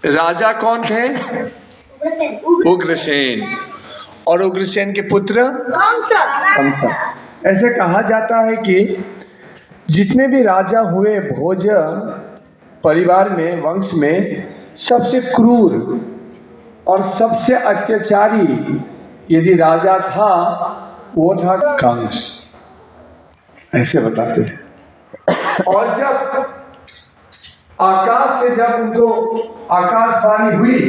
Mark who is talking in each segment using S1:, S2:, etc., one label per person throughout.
S1: राजा कौन थे? उग्रसेन। और उग्रसेन के पुत्र कंस। ऐसे कहा जाता है कि जितने भी राजा हुए भोज परिवार में, वंश में, सबसे क्रूर और सबसे अत्याचारी यदि राजा था वो था कंस, ऐसे बताते हैं। और जब आकाश से जब उनको आकाशवाणी हुई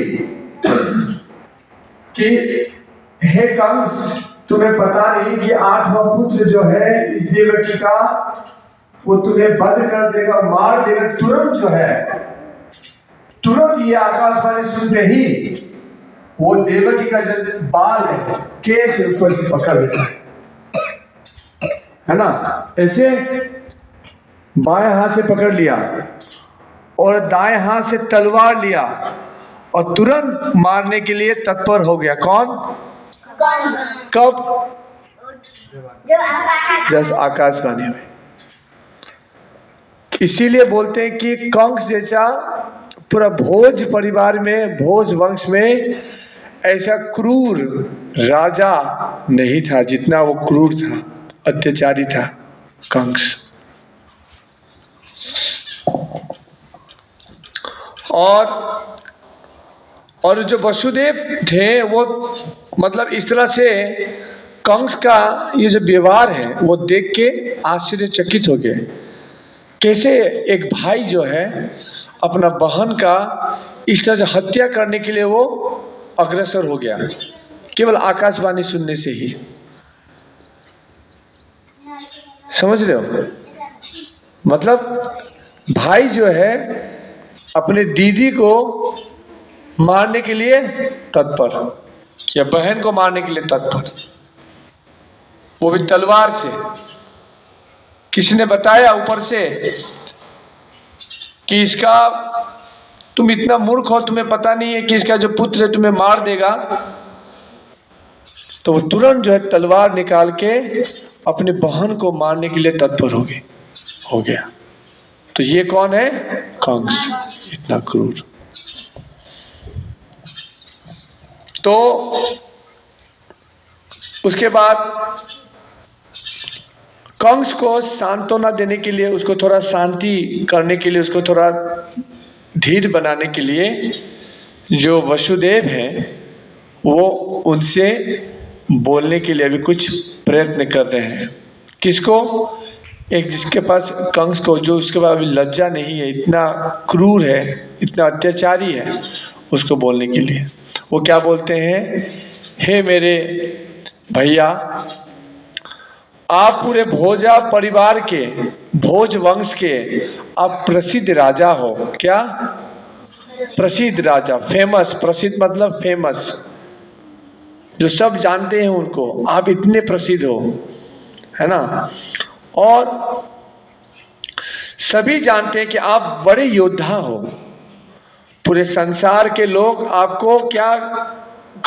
S1: कि हे कंस, तुम्हें पता नहीं कि 8वां पुत्र जो है इस देवकी का, वो तुम्हें वध कर देगा, मार देगा, तुरंत जो है, तुरंत ये आकाशवाणी सुनते ही वो देवकी का जो बाल है, केस है, उसको ऐसे पकड़ लेता है ना, ऐसे बाएं हाथ से पकड़ लिया और दाएं हाथ से तलवार लिया और तुरंत मारने के लिए तत्पर हो गया। कौन? कब? जब आकाशवाणी हुई। इसीलिए बोलते हैं कि कंस जैसा पूरा भोज परिवार में, भोज वंश में ऐसा क्रूर राजा नहीं था जितना वो क्रूर था, अत्याचारी था कंस। और जो वसुदेव थे वो मतलब इस तरह से कंस का ये जो व्यवहार है वो देख के आश्चर्यचकित हो गए। कैसे एक भाई जो है अपना बहन का इस तरह से हत्या करने के लिए वो अग्रसर हो गया, केवल आकाशवाणी सुनने से ही। समझ रहे हो? मतलब भाई जो है अपने दीदी को मारने के लिए तत्पर, या बहन को मारने के लिए तत्पर, वो भी तलवार से। किसी ने बताया ऊपर से कि इसका, तुम इतना मूर्ख हो, तुम्हें पता नहीं है कि इसका जो पुत्र है तुम्हें मार देगा, तो वो तुरंत जो है तलवार निकाल के अपने बहन को मारने के लिए तत्पर हो गया। तो ये कौन है? कंस, इतना क्रूर। तो उसके बाद कंस को सांत्वना देने के लिए, उसको थोड़ा शांति करने के लिए, उसको थोड़ा धीर बनाने के लिए जो वसुदेव हैं वो उनसे बोलने के लिए अभी कुछ प्रयत्न कर रहे हैं। किसको? एक जिसके पास, कंस को, जो उसके पास अभी लज्जा नहीं है, इतना क्रूर है, इतना अत्याचारी है, उसको बोलने के लिए। वो क्या बोलते हैं? हे मेरे भैया, आप पूरे भोजा परिवार के, भोज वंश के आप प्रसिद्ध राजा हो। क्या? प्रसिद्ध राजा, फेमस। प्रसिद्ध मतलब फेमस, जो सब जानते हैं उनको, आप इतने प्रसिद्ध हो, है ना। और सभी जानते हैं कि आप बड़े योद्धा हो। पूरे संसार के लोग आपको क्या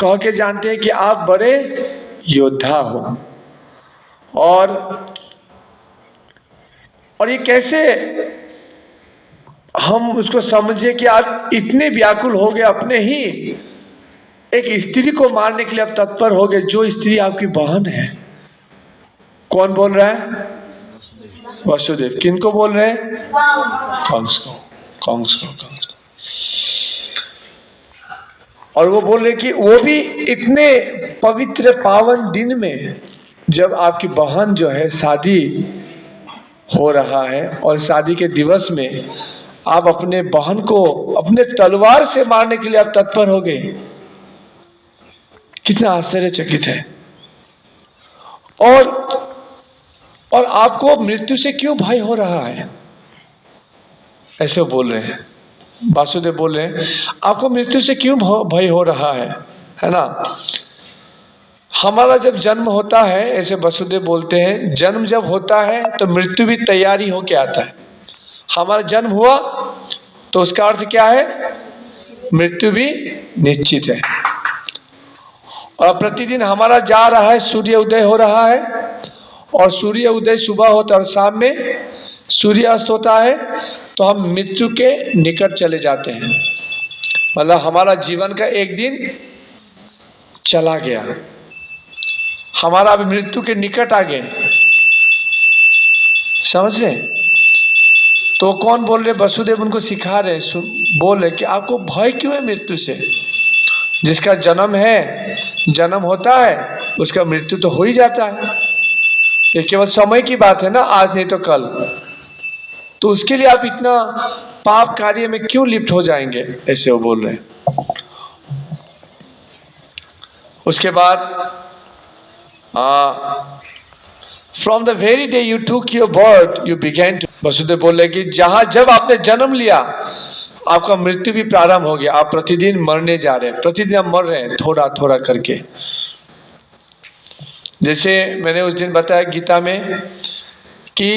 S1: कह के जानते हैं? कि आप बड़े योद्धा हो। और ये कैसे हम उसको समझे कि आप इतने व्याकुल हो गए, अपने ही एक स्त्री को मारने के लिए आप तत्पर हो गए, जो स्त्री आपकी बहन है। कौन बोल रहा है? वसुदेव। किनको बोल रहे हैं? कंस को। और वो बोल रहे कि वो भी इतने पवित्र पावन दिन में, जब आपकी बहन जो है शादी हो रहा है, और शादी के दिवस में आप अपने बहन को अपने तलवार से मारने के लिए आप तत्पर हो गए। कितना आश्चर्यचकित है। और आपको मृत्यु से क्यों भय हो रहा है? ऐसे बोल रहे हैं, वासुदेव बोल रहे हैं, आपको मृत्यु से क्यों भय हो रहा है ना। हमारा जब जन्म होता है, ऐसे वसुदेव बोलते हैं, जन्म जब होता है तो मृत्यु भी तैयारी होके आता है। हमारा जन्म हुआ तो उसका अर्थ क्या है? मृत्यु भी निश्चित है। और प्रतिदिन हमारा जा रहा है, सूर्य उदय हो रहा है, और सूर्य उदय सुबह होता है और शाम में सूर्य अस्त होता है, तो हम मृत्यु के निकट चले जाते हैं। मतलब हमारा जीवन का एक दिन चला गया, हमारा अभी मृत्यु के निकट आ गए, समझ रहे? तो कौन बोल रहे? वसुदेव उनको सिखा रहे, बोल रहे कि आपको भय क्यों है मृत्यु से? जिसका जन्म है, जन्म होता है, उसका मृत्यु तो हो ही जाता है। ये केवल समय की बात है ना, आज नहीं तो कल। तो उसके लिए आप इतना पाप कार्य में क्यों लिप्त हो जाएंगे? ऐसे वो बोल रहे हैं। उसके बाद from the very day you took your birth you begin to, Vasudev बोल रहे कि जब आपने जन्म लिया आपका मृत्यु भी प्रारंभ हो गया। आप प्रतिदिन मरने जा रहे हैं, प्रतिदिन आप मर रहे हैं थोड़ा थोड़ा करके। जैसे मैंने उस दिन बताया गीता में कि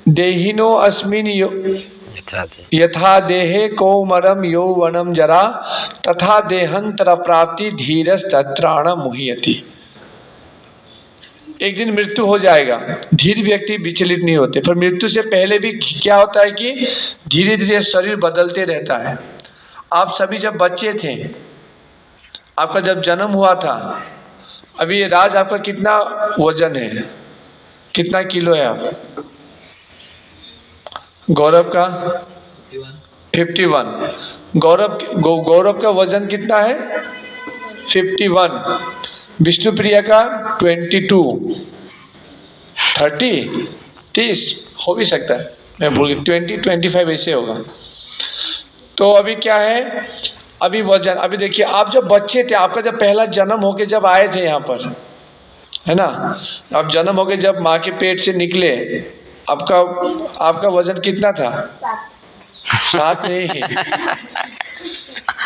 S1: देहिनो अस्मिन यथा देहे कौमरम यौवनम जरा तथा देहांतर प्राप्ति धीरस तत्राण मुह्यति। एक दिन मृत्यु हो जाएगा, धीर व्यक्ति विचलित नहीं होते। पर मृत्यु से पहले भी क्या होता है कि धीरे धीरे शरीर बदलते रहता है। आप सभी जब बच्चे थे, आपका जब जन्म हुआ था, अभी राज आपका कितना वजन है, कितना किलो है आप? गौरव का 51। गौरव का वजन कितना है? 51। विष्णुप्रिया का 22। 30 हो भी सकता है, मैं भूल गया, 25 ऐसे होगा। तो अभी क्या है, अभी वजन, अभी देखिए आप जब बच्चे थे, आपका जब पहला जन्म होके जब आए थे यहाँ पर, है ना, आप जन्म होके जब माँ के पेट से निकले, आपका वजन कितना था? 7 नहीं,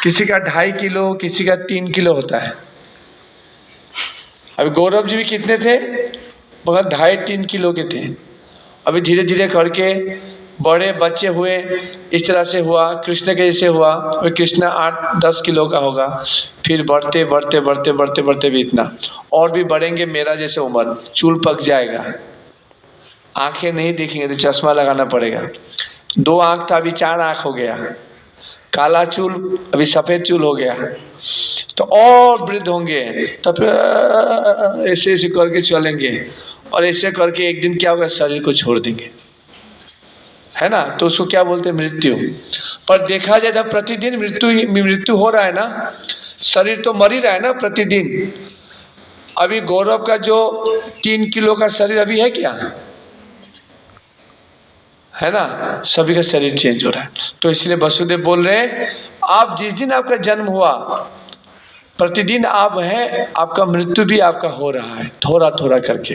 S1: किसी का 2.5 किलो, किसी का 3 किलो होता है। अभी गौरव जी भी कितने थे? मगर 2.5-3 किलो के थे। अभी धीरे धीरे करके बड़े बच्चे हुए, इस तरह से हुआ। कृष्ण के जैसे हुआ, और कृष्ण 8-10 किलो का होगा। फिर बढ़ते बढ़ते बढ़ते बढ़ते बढ़ते भी इतना, और भी बढ़ेंगे। मेरा जैसे उम्र, चूल पक जाएगा, आंखें नहीं दिखेंगे तो चश्मा लगाना पड़ेगा। 2 आंख था, अभी 4 आंख हो गया। काला चूल अभी सफ़ेद चूल हो गया। तो और वृद्ध होंगे, तो फिर ऐसे ऐसे करके चलेंगे, और ऐसे करके एक दिन क्या होगा, शरीर को छोड़ देंगे, है ना। तो उसको क्या बोलते हैं? मृत्यु। पर देखा जाए जब प्रतिदिन मृत्यु हो रहा है ना, शरीर तो मर ही रहा है ना प्रतिदिन। अभी गौरव का जो 3 किलो का शरीर अभी है क्या? है ना, सभी का शरीर चेंज हो रहा है। तो इसलिए वसुदेव बोल रहे हैं, आप जिस दिन आपका जन्म हुआ, प्रतिदिन आप है, आपका मृत्यु भी आपका हो रहा है, थोड़ा थोड़ा करके।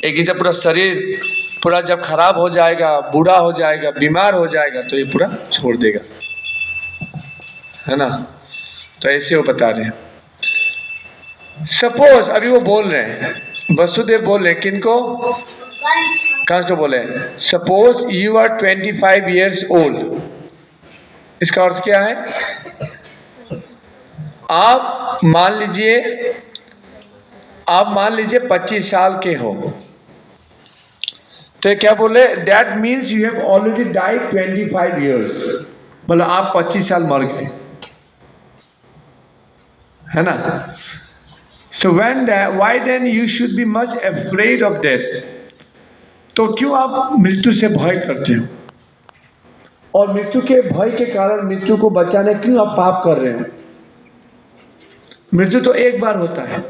S1: एक दिन जब पूरा शरीर पूरा जब खराब हो जाएगा, बूढ़ा हो जाएगा, बीमार हो जाएगा, तो ये पूरा छोड़ देगा, है ना। तो ऐसे वो बता रहे हैं। सपोज अभी वो बोल रहे हैं, वसुदेव बोल रहे हैं, किनको? कहाँ को बोले? Suppose you are 25 years old। इसका अर्थ क्या है? आप मान लीजिए 25 साल के हो, तो क्या बोले? That means you have already died 25 years। मतलब आप 25 साल मर गए, है ना। So why then you should be much afraid of death. तो क्यों आप मृत्यु से भय करते हो? और मृत्यु के भय के कारण, मृत्यु को बचाने क्यों आप पाप कर रहे हो? मृत्यु तो एक बार होता है।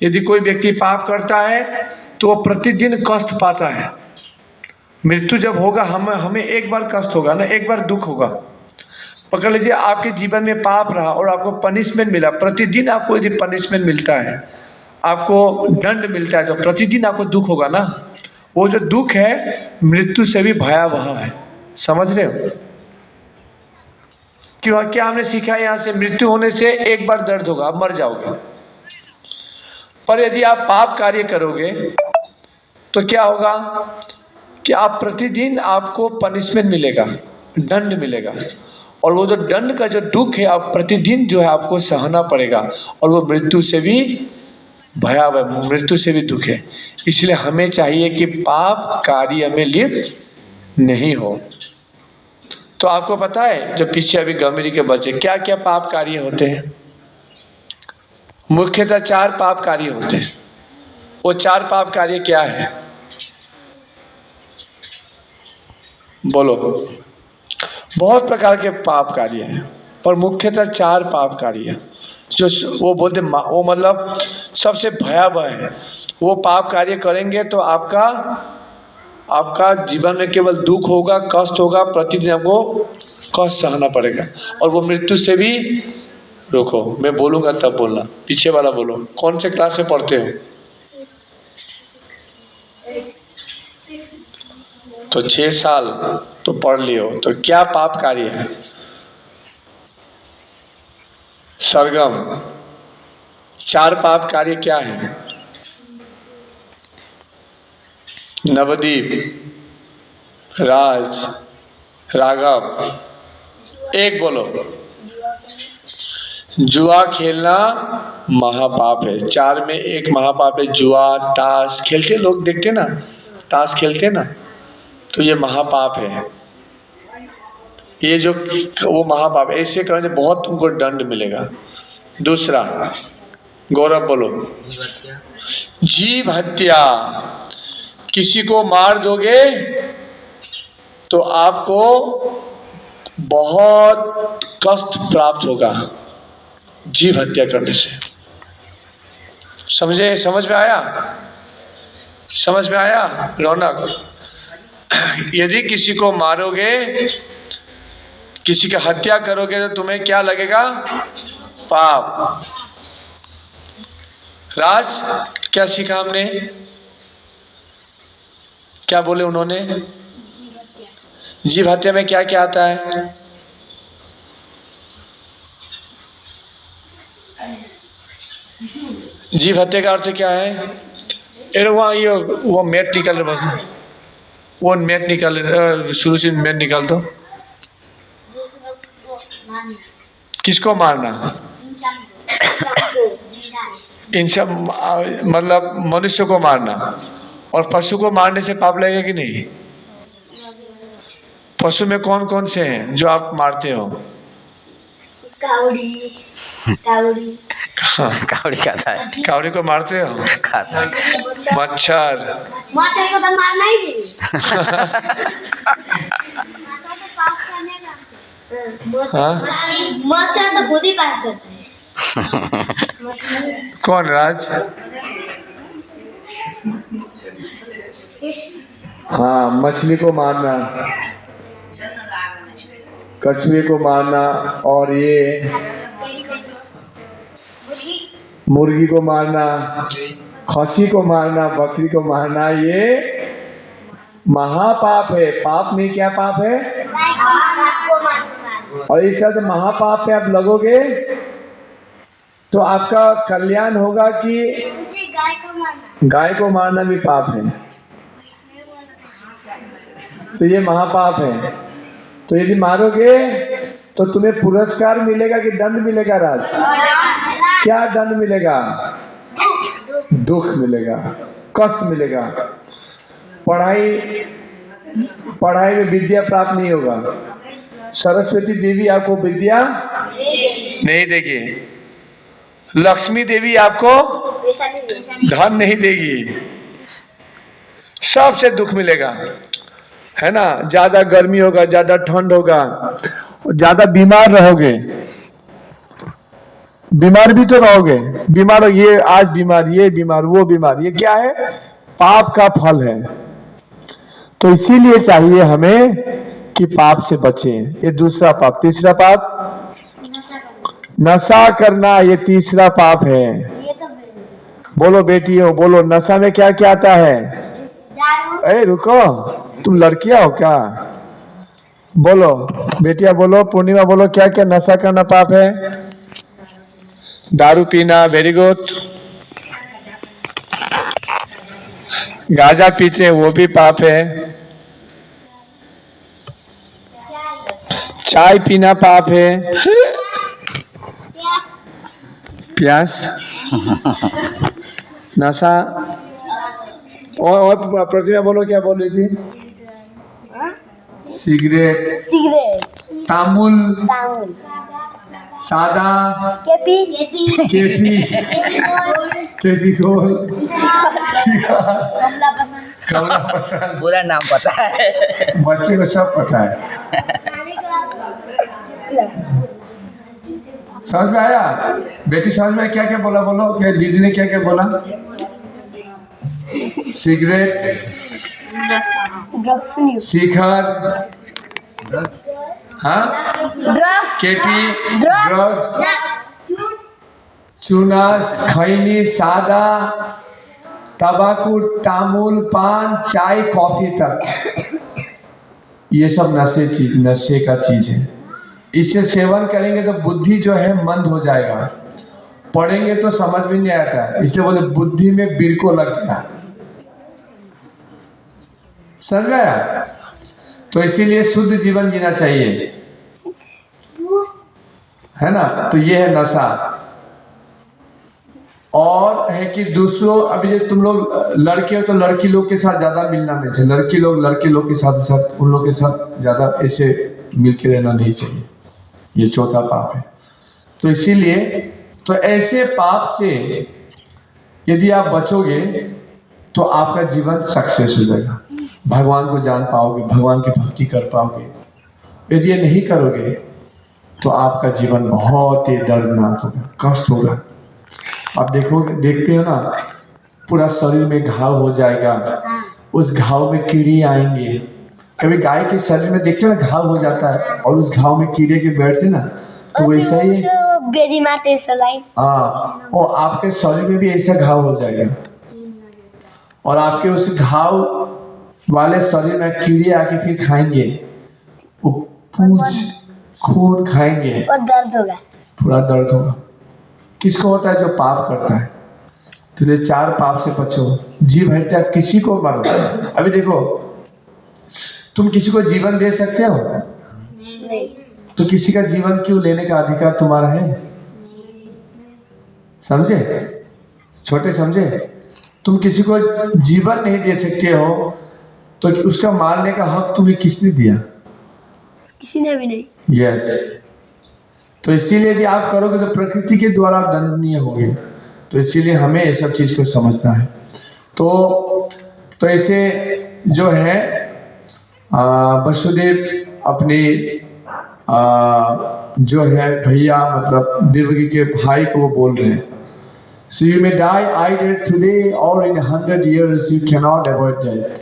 S1: यदि कोई व्यक्ति पाप करता है तो वो प्रतिदिन कष्ट पाता है। मृत्यु जब होगा, हमें एक बार कष्ट होगा ना, एक बार दुख होगा। पकड़ लीजिए आपके जीवन में पाप रहा और आपको पनिशमेंट मिला, प्रतिदिन आपको यदि पनिशमेंट मिलता है, आपको दंड मिलता है, तो प्रतिदिन आपको दुख होगा ना। वो जो दुख है मृत्यु से भी भयावह है, समझ रहे हो? क्यों? क्या हमने सीखा यहाँ से? मृत्यु होने से एक बार दर्द होगा, आप मर जाओगे। पर यदि आप पाप कार्य करोगे तो क्या होगा कि आप प्रतिदिन आपको पनिशमेंट मिलेगा, दंड मिलेगा, और वो जो दंड का जो दुख है, आप प्रतिदिन जो है आपको सहना पड़ेगा, और वो मृत्यु से भी भयावह, मृत्यु से भी दुख है। इसलिए हमें चाहिए कि पाप कार्य में लिप्त नहीं हो। तो आपको पता है जो पीछे अभी गंभीरी के बच्चे क्या क्या पाप कार्य होते हैं? मुख्यतः 4 पाप कार्य होते हैं। वो 4 पाप कार्य क्या है? बोलो। बहुत प्रकार के पाप कार्य हैं, पर मुख्यतः 4 पाप कार्य जो वो बोलते, वो मतलब सबसे भयावह है। वो पाप कार्य करेंगे तो आपका जीवन में केवल दुख होगा, कष्ट होगा, प्रतिदिन आपको कष्ट सहना पड़ेगा, और वो मृत्यु से भी रोको। मैं बोलूंगा तब बोलना, पीछे वाला बोलो। कौन से क्लास में पढ़ते हो? तो 6 साल तो पढ़ लियो। तो क्या पाप कार्य है? सरगम 4 पाप कार्य क्या है? नवदीप, राज, राघव, एक बोलो। जुआ खेलना महापाप है। 4 में एक महापाप है। जुआ, ताश खेलते लोग, देखते ना, ताश खेलते ना, तो ये महापाप है। ये जो वो महापाप, ऐसे करने से बहुत तुमको दंड मिलेगा। दूसरा, गौरव बोलो। जीव हत्या, किसी को मार दोगे तो आपको बहुत कष्ट प्राप्त होगा जीव हत्या करने से। समझे? समझ में आया? समझ में आया रौनक? यदि किसी को मारोगे, किसी की हत्या करोगे तो तुम्हें क्या लगेगा? पाप। राज, क्या सीखा हमने? क्या बोले उन्होंने? जीव हत्या में क्या क्या आता है? जीव हत्या का अर्थ क्या है? वो मैट निकाल, बस वो मैट निकाल, शुरू से मैट निकाल दो। किसको मारना? इन सब मतलब मनुष्य को मारना। और पशु को मारने से पाप लगेगा कि नहीं? पशु में कौन कौन से हैं जो आप मारते हो?
S2: कावड़ी खाता है।
S1: कावड़ी को मारते हो?
S2: खाता है।
S1: मच्छर
S2: को तो मारना ही चाहिए।
S1: हाँ?
S2: मच्छर तो खुद ही पाप करता है।
S1: कौन? राज? हाँ, मछली को मारना, कछुए को मारना, और ये मुर्गी को मारना, खसी को मारना, बकरी को मारना, ये महापाप है। पाप में क्या पाप है? और इसका तो महापाप पे आप लगोगे तो आपका कल्याण होगा कि गाय को मारना भी पाप है। तो ये महापाप है। तो यदि मारोगे तो तुम्हें पुरस्कार मिलेगा कि दंड मिलेगा? राज, क्या दंड मिलेगा? दुख मिलेगा, कष्ट मिलेगा। पढ़ाई में विद्या प्राप्त नहीं होगा। सरस्वती देवी आपको विद्या नहीं देगी। लक्ष्मी देवी आपको धन नहीं देगी। सबसे दुख मिलेगा, है ना? ज्यादा गर्मी होगा, ज्यादा ठंड होगा, ज्यादा बीमार रहोगे। बीमार भी तो रहोगे। बीमार हो, ये आज बीमार, ये बीमार, वो बीमार, ये क्या है? पाप का फल है। तो इसीलिए चाहिए हमें कि पाप से बचें। ये दूसरा पाप। तीसरा पाप नशा करना, ये तीसरा पाप है। बोलो बेटियों, बोलो, नशा में क्या क्या आता है? अरे रुको, तुम लड़कियां हो क्या? बोलो बेटियां, बोलो। पूर्णिमा बोलो, क्या क्या नशा करना पाप है? दारू पीना, वेरी गुड। गांजा पीते हैं, वो भी पाप है। चाय पीना पाप है। प्यास, नशा। और प्रतिभा बोलो, क्या बोल रही थी? सिगरेट। तामुल,
S2: तामुल,
S1: सादा,
S2: केपी,
S1: केपी, केपी गोल,
S2: कमला पसंद,
S1: कमला पसंद।
S3: पूरा नाम पता है।
S1: बच्चे को सब पता है। समझ में आया? बेटी समझ में क्या क्या बोला? बोलो, क्या दीदी ने क्या क्या बोला? सिगरेट, शिखर, हाँ,
S2: ड्रग्स,
S1: केपी, ड्रग्स, चूनस, खैनी, सादा, तंबाकू, तामुल, पान, चाय, कॉफी तक, ये सब नशे का चीज है। इससे सेवन करेंगे तो बुद्धि जो है मंद हो जाएगा, पढ़ेंगे तो समझ में नहीं आता, इसलिए बोले बुद्धि में बिरको लग गया। समझ में आया? तो इसीलिए शुद्ध जीवन जीना चाहिए, है ना? तो ये है नशा। और है कि दूसरों, अभी जो तुम लोग लड़के हो तो लड़की लोग के साथ ज्यादा मिलना नहीं चाहिए, लड़के लोग के साथ साथ उन लोग के साथ ज्यादा ऐसे मिलके रहना नहीं चाहिए, ये चौथा पाप है। तो इसीलिए तो ऐसे पाप से यदि आप बचोगे तो आपका जीवन सक्सेस हो जाएगा, भगवान को जान पाओगे, भगवान की भक्ति कर पाओगे। यदि ये नहीं करोगे तो आपका जीवन बहुत ही दर्दनाक होगा, कष्ट होगा। आप देखते हो ना, पूरा शरीर में घाव हो जाएगा, उस घाव में कीड़े आएंगे। कभी गाय के शरीर में देखते हो ना घाव हो जाता है और उस घाव में कीड़े के बैठते ना, तो वैसा ही हाँ, और आपके शरीर में भी ऐसा घाव हो जाएगा और आपके उस घाव वाले शरीर में कीड़े आके फिर खाएंगे, वो खून खाएंगे
S2: और दर्द होगा,
S1: पूरा दर्द होगा। किसको होता है? जो पाप करता है। तो ये 4 पाप से बचो। जीव हत्या किसी को मारो। अभी देखो, तुम किसी को जीवन दे सकते हो?
S2: नहीं,
S1: तो किसी का जीवन क्यों लेने का अधिकार तुम्हारा है? समझे? छोटे समझे? तुम किसी को जीवन नहीं दे सकते हो तो उसका मारने का हक तुम्हें किसने दिया?
S2: किसी ने भी नहीं।
S1: यस। तो इसीलिए यदि आप करोगे तो प्रकृति के द्वारा आप दंडनीय होगे। तो इसीलिए हमें ये सब चीज को समझना है। तो ऐसे जो है वसुदेव अपने जो है भैया मतलब देवकी के भाई को वो बोल रहे हैं, So you may die either today or in 100 years, you cannot avoid death.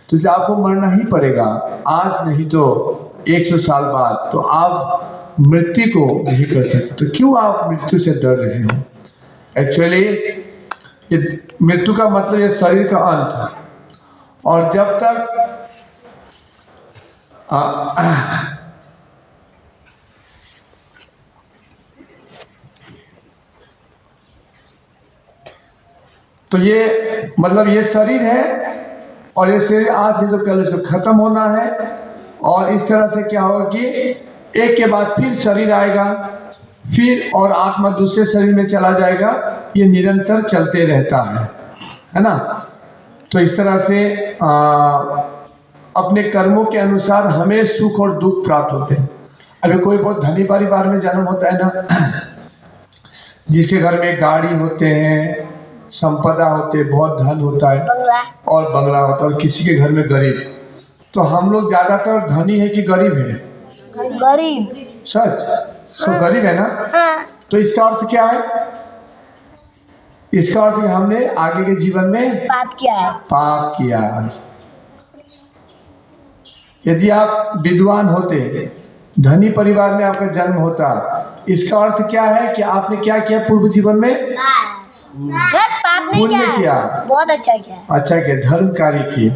S1: तो इसलिए आपको मरना ही पड़ेगा, आज नहीं तो 100 साल बाद। तो आप मृत्यु को नहीं कर सकते, तो क्यों आप मृत्यु से डर रहे हो? एक्चुअली ये मृत्यु का मतलब ये शरीर का अंत है, और जब तक तो ये मतलब ये शरीर है और ये शरीर आज नहीं तो कल इसको खत्म होना है। और इस तरह से क्या होगा कि एक के बाद फिर शरीर आएगा, फिर और आत्मा दूसरे शरीर में चला जाएगा, ये निरंतर चलते रहता है ना? तो इस तरह से अपने कर्मों के अनुसार हमें सुख और दुख प्राप्त होते हैं। अभी कोई बहुत धनी परिवार में जन्म होता है ना, जिसके घर में गाड़ी होते हैं, संपदा होते, बहुत धन होता है और बंगला होता है, और किसी के घर में गरीब। तो हम लोग ज्यादातर धनी है कि गरीब है?
S2: गरीब।
S1: सच? सो गरीब है ना?
S2: हाँ।
S1: तो इसका अर्थ क्या है? इसका अर्थ हमने आगे के जीवन में
S2: पाप किया है।
S1: पाप किया। यदि आप विद्वान होते, धनी परिवार में आपका जन्म होता, इसका अर्थ क्या है कि आपने क्या किया पूर्व जीवन में?
S2: पाप नहीं
S1: किया,
S2: बहुत अच्छा किया,
S1: अच्छा किया, धर्म कार्य किए।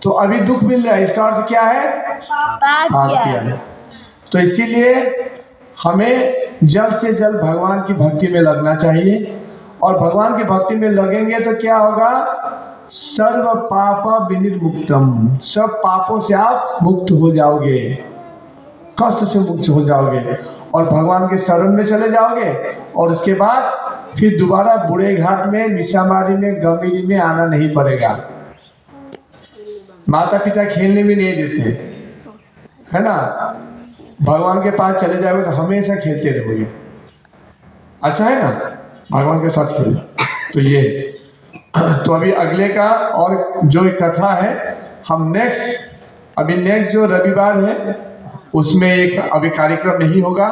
S1: तो अभी दुख मिल रहा है, इसका अर्थ क्या है?
S2: पाप किया
S1: है। तो इसीलिए हमें जल्द से जल्द भगवान की भक्ति में लगना चाहिए, और भगवान की भक्ति में लगेंगे तो क्या होगा? सर्व पाप विनिर्मुक्तम, सब पापों से आप मुक्त हो जाओगे, कष्ट से मुक्त हो जाओगे और भगवान के शरण में चले जाओगे। और उसके बाद फिर दोबारा बूढ़े घाट में, निशामारी में, गंभीरी में आना नहीं पड़ेगा। माता पिता खेलने भी नहीं देते, है ना? भगवान के पास चले जाओगे तो हमेशा खेलते रहोगे। अच्छा है ना, भगवान के साथ खेलना। तो ये तो अभी अगले का और जो एक कथा है हम नेक्स्ट जो रविवार है उसमें एक अभी कार्यक्रम नहीं होगा,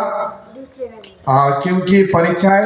S1: क्योंकि परीक्षाएं